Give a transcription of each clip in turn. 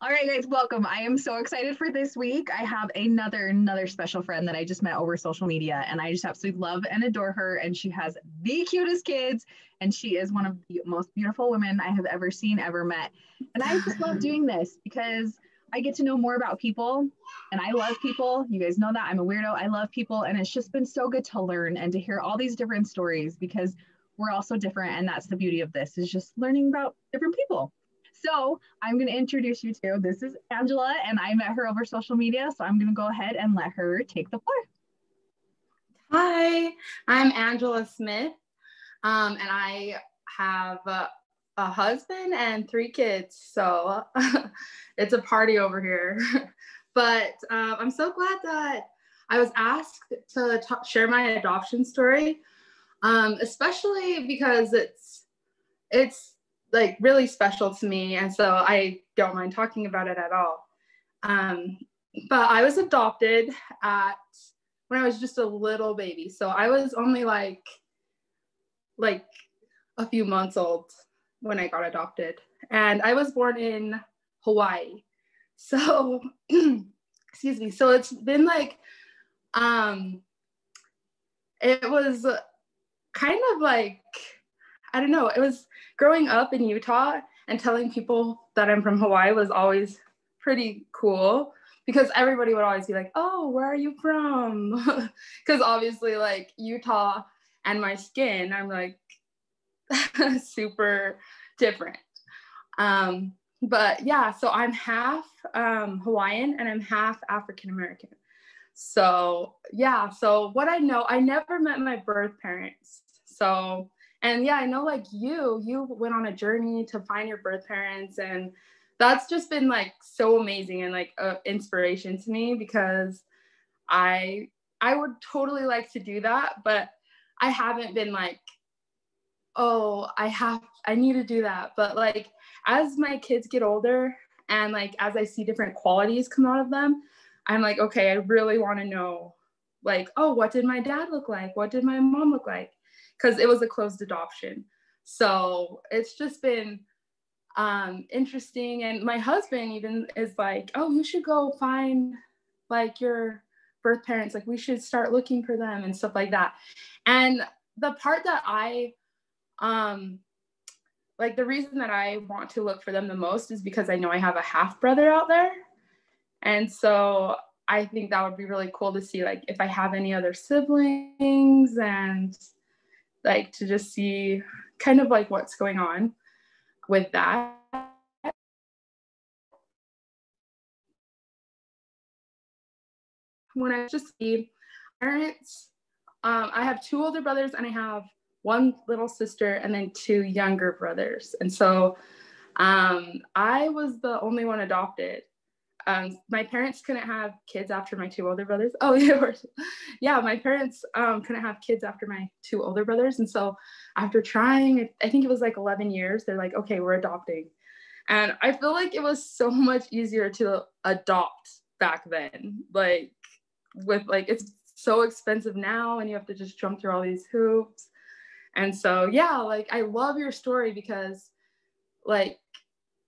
All right, guys, welcome. I am so excited for this week. I have another special friend that I just met over social media, and I just absolutely love and adore her. And she has the cutest kids, and she is one of the most beautiful women I have ever seen, ever met. And I just love doing this because I get to know more about people, and I love people. You guys know that I'm a weirdo. I love people, and it's just been so good to learn and to hear all these different stories because we're all so different, and that's the beauty of this is just learning about different people. So I'm going to introduce you to this is Angela, and I met her over social media. So I'm going to go ahead and let her take the floor. Hi, I'm Angela Smith, and I have a husband and 3 kids. So it's a party over here. But I'm so glad that I was asked to share my adoption story, especially because it's like really special to me, and so I don't mind talking about it at all. But I was adopted when I was just a little baby, so I was only like a few months old when I got adopted, and I was born in Hawaii. So excuse me. So it's been like it was kind of like, I don't know, it was growing up in Utah and telling people that I'm from Hawaii was always pretty cool because everybody would always be like, oh, where are you from? Because obviously like Utah and my skin, I'm like super different. But yeah, so I'm half Hawaiian and I'm half African American. So yeah, so what I know, I never met my birth parents. So, and yeah, I know like you went on a journey to find your birth parents, and that's just been like so amazing and like inspiration to me because I would totally like to do that, but I haven't been like, oh, I need to do that. But like as my kids get older and like as I see different qualities come out of them, I'm like, okay, I really want to know, like, oh, what did my dad look like? What did my mom look like? Because it was a closed adoption. So it's just been interesting. And my husband even is like, oh, you should go find like your birth parents. Like we should start looking for them and stuff like that. And the part that like the reason that I want to look for them the most is because I know I have a half brother out there. And so I think that would be really cool to see like if I have any other siblings and like to just see kind of like what's going on with that. When I just see parents, I have 2 older brothers and I have 1 little sister and then 2 younger brothers. And so I was the only one adopted. My parents couldn't have kids after my 2 older brothers. Oh yeah, my parents couldn't have kids after my 2 older brothers. And so after trying, I think it was like 11 years, they're like, okay, we're adopting. And I feel like it was so much easier to adopt back then. Like with like, it's so expensive now and you have to just jump through all these hoops. And so, yeah, like I love your story because like,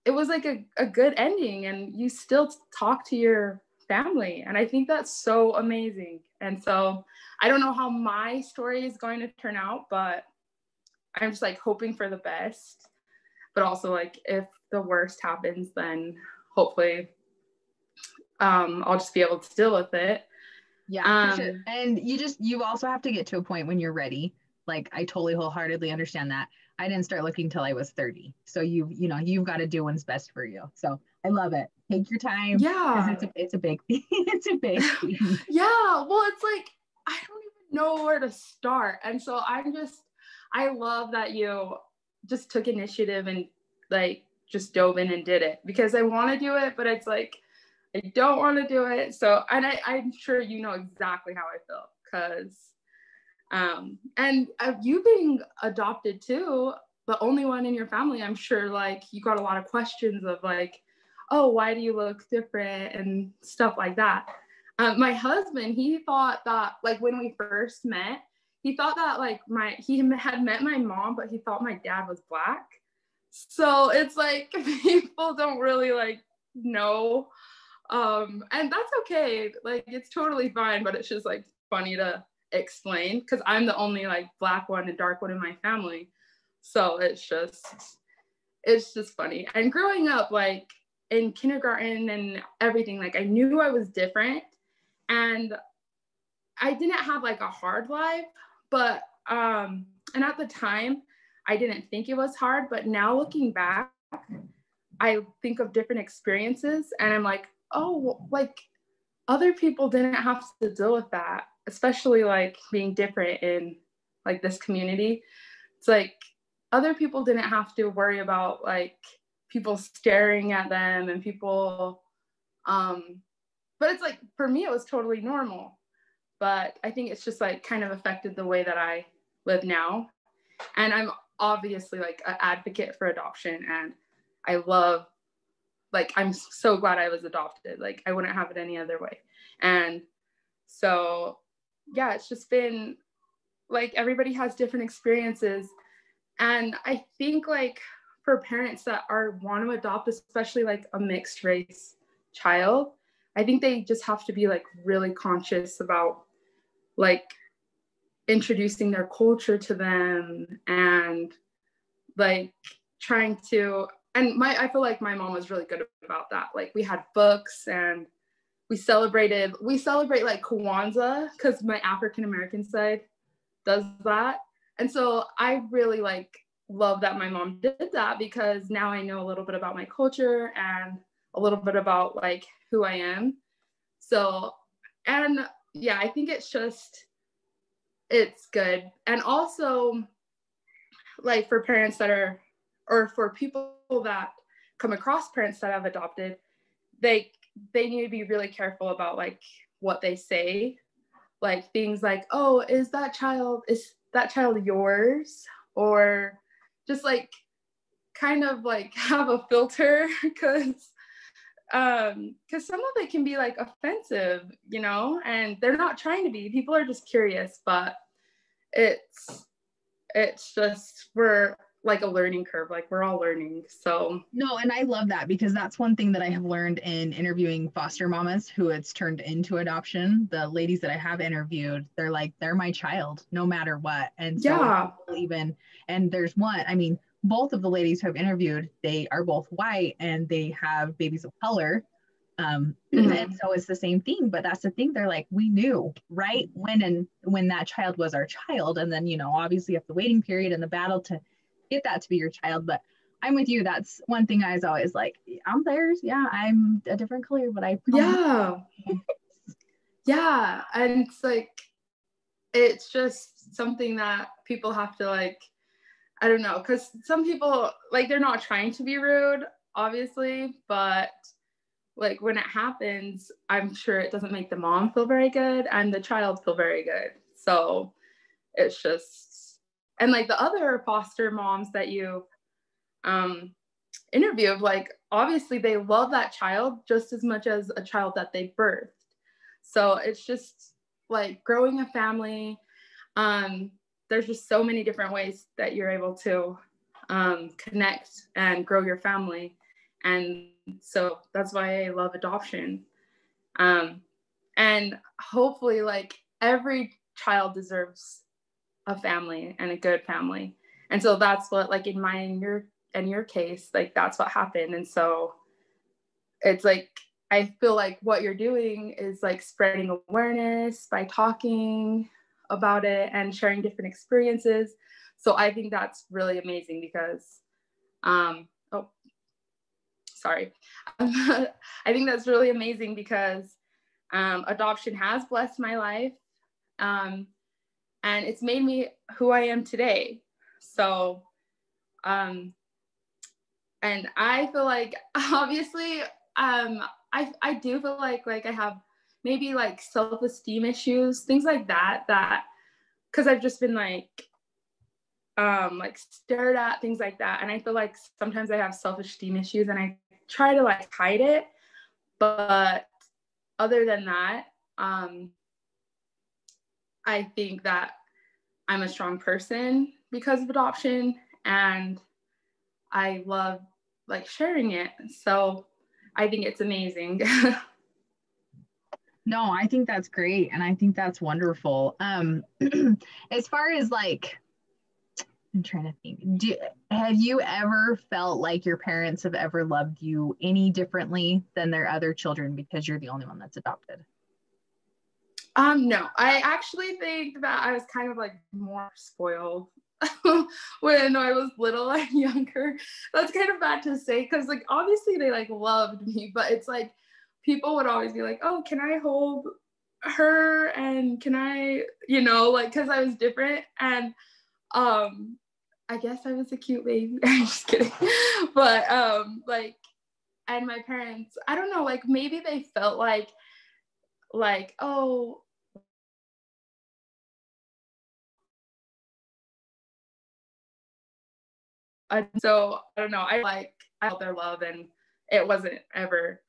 it was like a good ending and you still talk to your family. And I think that's so amazing. And so I don't know how my story is going to turn out, but I'm just like hoping for the best. But also like if the worst happens, then hopefully I'll just be able to deal with it. Yeah, for sure. And you also have to get to a point when you're ready. Like I totally wholeheartedly understand that. I didn't start looking till I was 30. So you've got to do what's best for you. So I love it. Take your time. Yeah. It's a big thing. It's a big thing. Yeah. Well, it's like, I don't even know where to start. And so I love that you just took initiative and like just dove in and did it because I want to do it, but it's like, I don't want to do it. So, and I'm sure you know exactly how I feel because and you being adopted too, the only one in your family, I'm sure like you got a lot of questions of like, oh, why do you look different and stuff like that. My husband, he thought that like when we first met, he thought that like he had met my mom, but he thought my dad was Black. So it's like people don't really like no. And that's okay. Like, it's totally fine, but it's just like funny to explain because I'm the only like Black one and dark one in my family. So it's just funny. And growing up, like in kindergarten and everything, like I knew I was different, and I didn't have like a hard life, but and at the time I didn't think it was hard, but now looking back, I think of different experiences and I'm like, oh, like other people didn't have to deal with that, especially like being different in like this community. It's like other people didn't have to worry about like people staring at them and people, but it's like for me it was totally normal. But I think it's just like kind of affected the way that I live now. And I'm obviously like an advocate for adoption, and I love, like, I'm so glad I was adopted. Like, I wouldn't have it any other way. And so, yeah, it's just been like everybody has different experiences. And I think like for parents that want to adopt, especially like a mixed race child, I think they just have to be like really conscious about like introducing their culture to them and like trying to, and I feel like my mom was really good about that. Like we had books and we celebrate like Kwanzaa because my African American side does that. And so I really like love that my mom did that because now I know a little bit about my culture and a little bit about like who I am. So, and yeah, I think it's good. And also like for parents that are, or for people that come across parents that have adopted, they need to be really careful about like what they say, like things like, oh, is that child yours? Or just like kind of like have a filter because some of it can be like offensive, and they're not trying to be. People are just curious, but it's just, we're like a learning curve, like we're all learning. So No, and I love that because that's one thing that I have learned in interviewing foster mamas who it's turned into adoption. The ladies that I have interviewed, they're like, they're my child no matter what. And so yeah, even, and there's one, I mean, both of the ladies who I've interviewed, they are both white and they have babies of color. And so it's the same thing, but that's the thing. They're like, we knew right when that child was our child. And then, obviously you have the waiting period and the battle to get that to be your child. But I'm with you. That's one thing I was always like, I'm theirs. Yeah, I'm a different color, but I promise. Yeah. And it's like, it's just something that people have to like, I don't know, because some people like, they're not trying to be rude, obviously, but like when it happens, I'm sure it doesn't make the mom feel very good and the child feel very good. So it's just, and like the other foster moms that you interviewed, like obviously they love that child just as much as a child that they birthed. So it's just like growing a family. There's just so many different ways that you're able to connect and grow your family. And so that's why I love adoption. And hopefully like every child deserves a family and a good family. And so that's what, like in your case, like that's what happened. And so it's like, I feel like what you're doing is like spreading awareness by talking about it and sharing different experiences. So I think that's really amazing because, I think that's really amazing because adoption has blessed my life. And it's made me who I am today. So, and I feel like obviously, I do feel like I have maybe like self-esteem issues, things like that, because I've just been like stared at, things like that. And I feel like sometimes I have self-esteem issues and I try to like hide it. But other than that, I think that I'm a strong person because of adoption, and I love like sharing it. So I think it's amazing. No, I think that's great. And I think that's wonderful. As far as like, I'm trying to think, have you ever felt like your parents have ever loved you any differently than their other children because you're the only one that's adopted? No, I actually think that I was kind of like more spoiled when I was little and younger. That's kind of bad to say because like obviously they like loved me, but it's like people would always be like, oh, can I hold her? And can I, like, because I was different. And I guess I was a cute baby. I'm just kidding. But like, and my parents, I don't know, like maybe they felt like, oh, so I don't know, I felt their love and it wasn't ever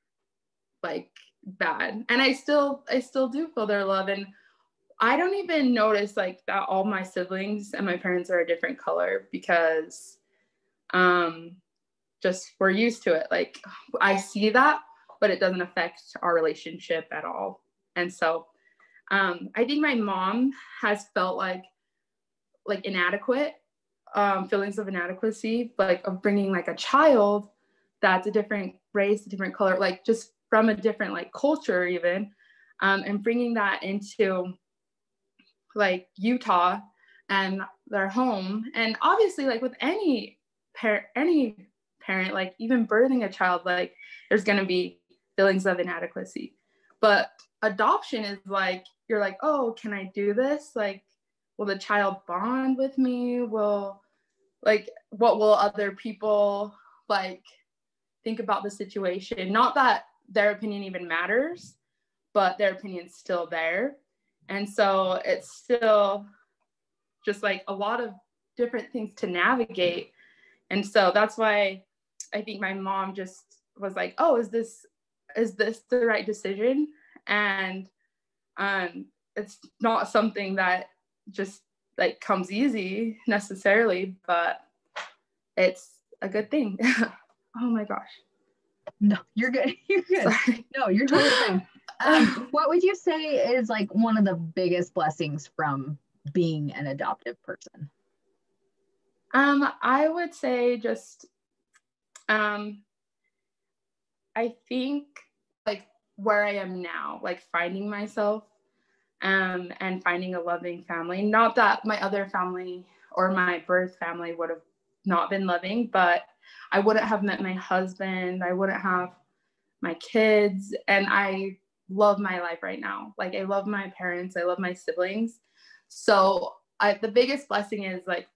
like bad. And I still do feel their love. And I don't even notice like that all my siblings and my parents are a different color because just we're used to it. Like I see that, but it doesn't affect our relationship at all. And so I think my mom has felt like inadequate, feelings of inadequacy, like of bringing like a child that's a different race, a different color, like just from a different like culture even, and bringing that into like Utah and their home. And obviously like with any parent, like even birthing a child, like there's going to be feelings of inadequacy. But adoption is like, you're like, oh, can I do this? Like, will the child bond with me? What will other people like think about the situation? Not that their opinion even matters, but their opinion's still there. And so it's still just like a lot of different things to navigate. And so that's why I think my mom just was like, oh, is this the right decision? And it's not something that just like comes easy necessarily, but it's a good thing. Oh my gosh. No, you're good. You're good. Sorry. No, you're totally fine. What would you say is like one of the biggest blessings from being an adoptive person? I would say just, I think like where I am now, like finding myself, and finding a loving family. Not that my other family or my birth family would have not been loving, but I wouldn't have met my husband. I wouldn't have my kids. And I love my life right now. Like I love my parents. I love my siblings. So the biggest blessing is like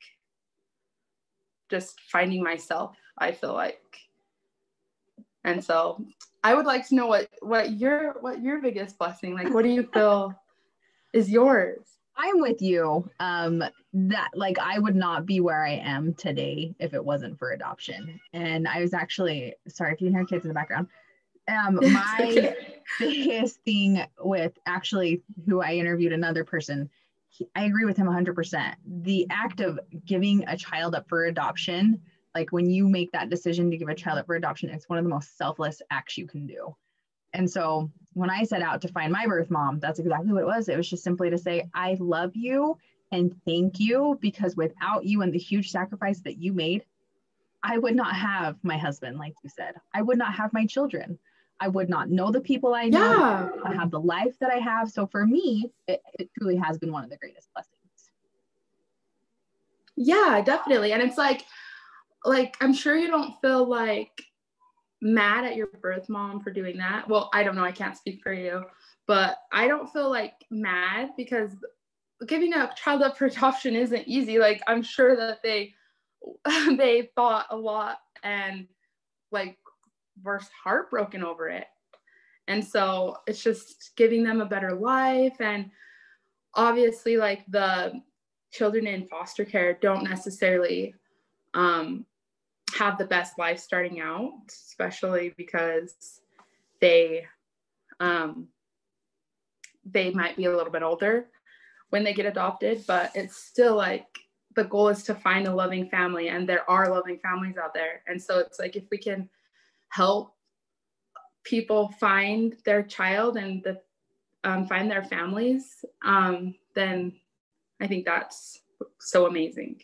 just finding myself, I feel like. And so I would like to know what your biggest blessing, like what do you feel is yours? I'm with you. That like I would not be where I am today if it wasn't for adoption. And I was actually sorry if you can hear kids in the background. My Okay. biggest thing with actually who I interviewed, another person, I agree with him 100%. The act of giving a child up for adoption, like when you make that decision to give a child up for adoption, it's one of the most selfless acts you can do. And so when I set out to find my birth mom, that's exactly what it was. It was just simply to say, I love you and thank you, because without you and the huge sacrifice that you made, I would not have my husband, like you said. I would not have my children. I would not know the people I know. Yeah. I have the life that I have. So for me, it truly has been one of the greatest blessings. Yeah, definitely. And it's like I'm sure you don't feel like mad at your birth mom for doing that. Well, I don't know, I can't speak for you, but I don't feel like mad because giving a child up for adoption isn't easy. Like I'm sure that they thought a lot and like were heartbroken over it. And so it's just giving them a better life. And obviously like the children in foster care don't necessarily have the best life starting out, especially because they might be a little bit older when they get adopted, but it's still like the goal is to find a loving family, and there are loving families out there. And so it's like if we can help people find their child and find their families, then I think that's so amazing.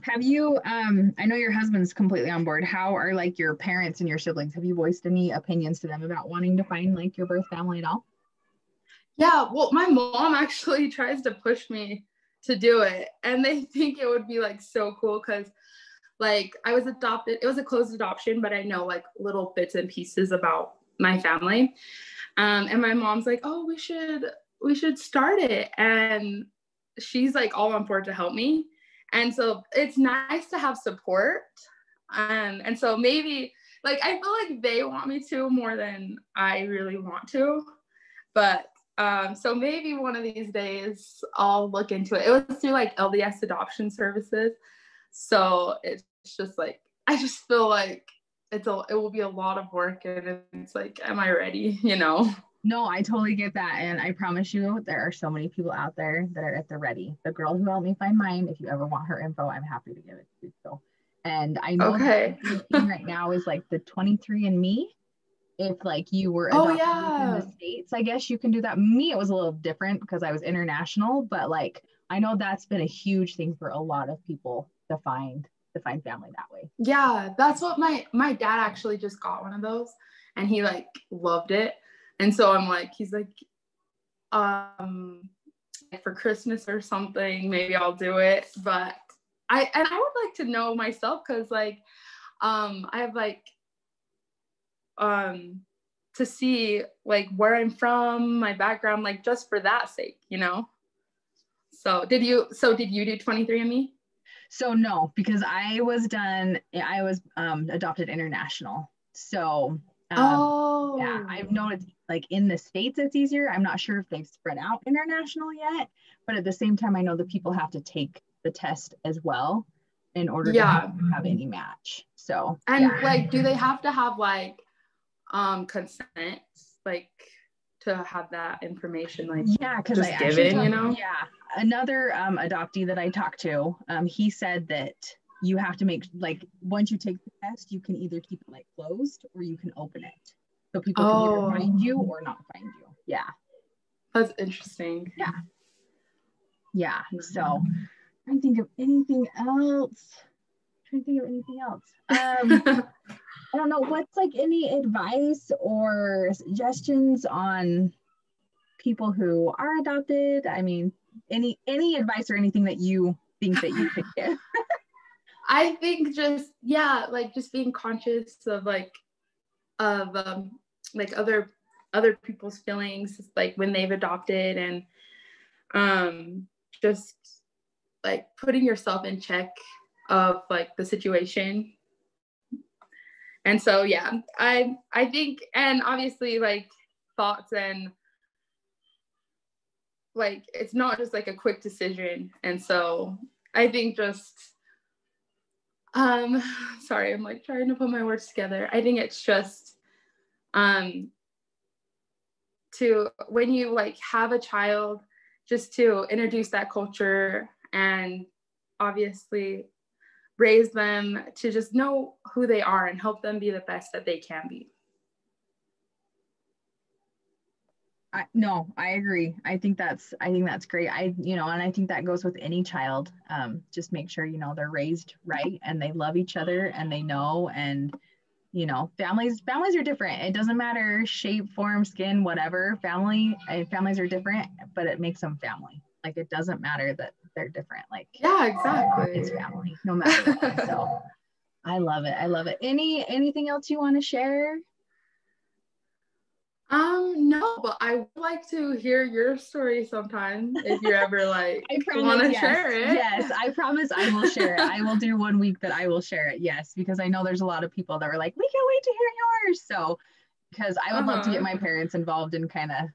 Have you, I know your husband's completely on board. How are like your parents and your siblings? Have you voiced any opinions to them about wanting to find like your birth family at all? Yeah, well, my mom actually tries to push me to do it. And they think it would be like so cool because like I was adopted. It was a closed adoption, but I know like little bits and pieces about my family. And my mom's like, oh, we should start it. And she's like all on board to help me. And so it's nice to have support. And so maybe like, I feel like they want me to more than I really want to, but so maybe one of these days I'll look into it. It was through like LDS adoption services. So it's just like, I just feel like it will be a lot of work, and it's like, am I ready? You know? No, I totally get that. And I promise you, there are so many people out there that are at the ready. The girl who helped me find mine, if you ever want her info, I'm happy to give it to you. So, and I know Okay. the thing right now is like the 23andMe. If like you were Oh adopted within yeah. the States, I guess you can do that. Me, it was a little different because I was international, but like I know that's been a huge thing for a lot of people to find family that way. Yeah, that's what my dad actually just got one of those, and he like loved it. And so I'm like, he's like, for Christmas or something, maybe I'll do it. But I would like to know myself, because like I have like to see like where I'm from, my background, like just for that sake, you know. So did you do 23andMe? So no, because I was adopted international. So yeah, I've known it's like in the States it's easier. I'm not sure if they've spread out international yet, but at the same time, I know that people have to take the test as well in order to have any match. So and like, do they have to have like consent, like to have that information, like because just given, you know? Yeah, another adoptee that I talked to, he said that you have to make like once you take the test, you can either keep it like closed or you can open it, so people can either find you or not find you. Yeah, that's interesting. Yeah. So I think of anything else. I don't know, what's like any advice or suggestions on people who are adopted? I mean, any advice or anything that you think that you could give? I think just being conscious of like other people's feelings, like when they've adopted, and just like putting yourself in check of like the situation. And so yeah, I think, and obviously like thoughts, and like it's not just like a quick decision. And so I think just sorry, I'm like trying to put my words together. I think it's just to, when you like have a child, just to introduce that culture and obviously raise them to just know who they are and help them be the best that they can be. No, I agree. I think that's great. And I think that goes with any child. Just make sure, they're raised right and they love each other and they know, and, families are different. It doesn't matter shape, form, skin, whatever. Families are different, but it makes them family. Like, it doesn't matter that they're different. Like, yeah, exactly. It's family, no matter what. So I love it. Anything else you want to share? No, but I would like to hear your story sometime if you're ever like want to share it. Yes, I promise I will share it. I will do one week that I will share it. Yes, because I know there's a lot of people that were like, we can't wait to hear yours. So, because I would love to get my parents involved and kind of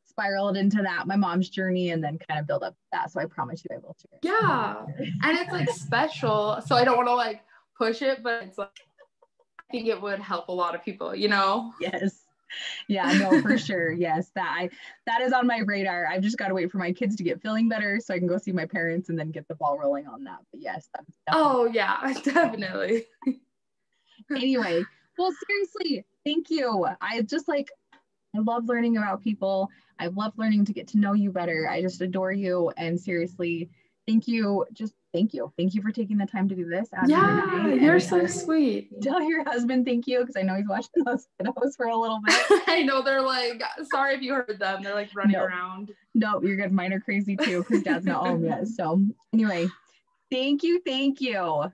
spiral it into that, my mom's journey, and then kind of build up that. So I promise you I will share it. Yeah, and it's like special. So I don't want to like push it, but it's like, I think it would help a lot of people, Yes. Yeah, no, for sure. Yes, that is on my radar. I've just got to wait for my kids to get feeling better so I can go see my parents and then get the ball rolling on that. But yes, that's definitely. Oh yeah, definitely. Anyway, Well, seriously, thank you. I love learning about people. I love learning to get to know you better. I just adore you. And seriously, thank you. Just thank you. Thank you for taking the time to do this out of your Yeah, day. you're so sweet. Tell your husband thank you because I know he's watching those videos for a little bit. I know they're like, sorry if you heard them. They're like running around. No, you're good. Mine are crazy too because dad's not home yet. So anyway, thank you. Thank you.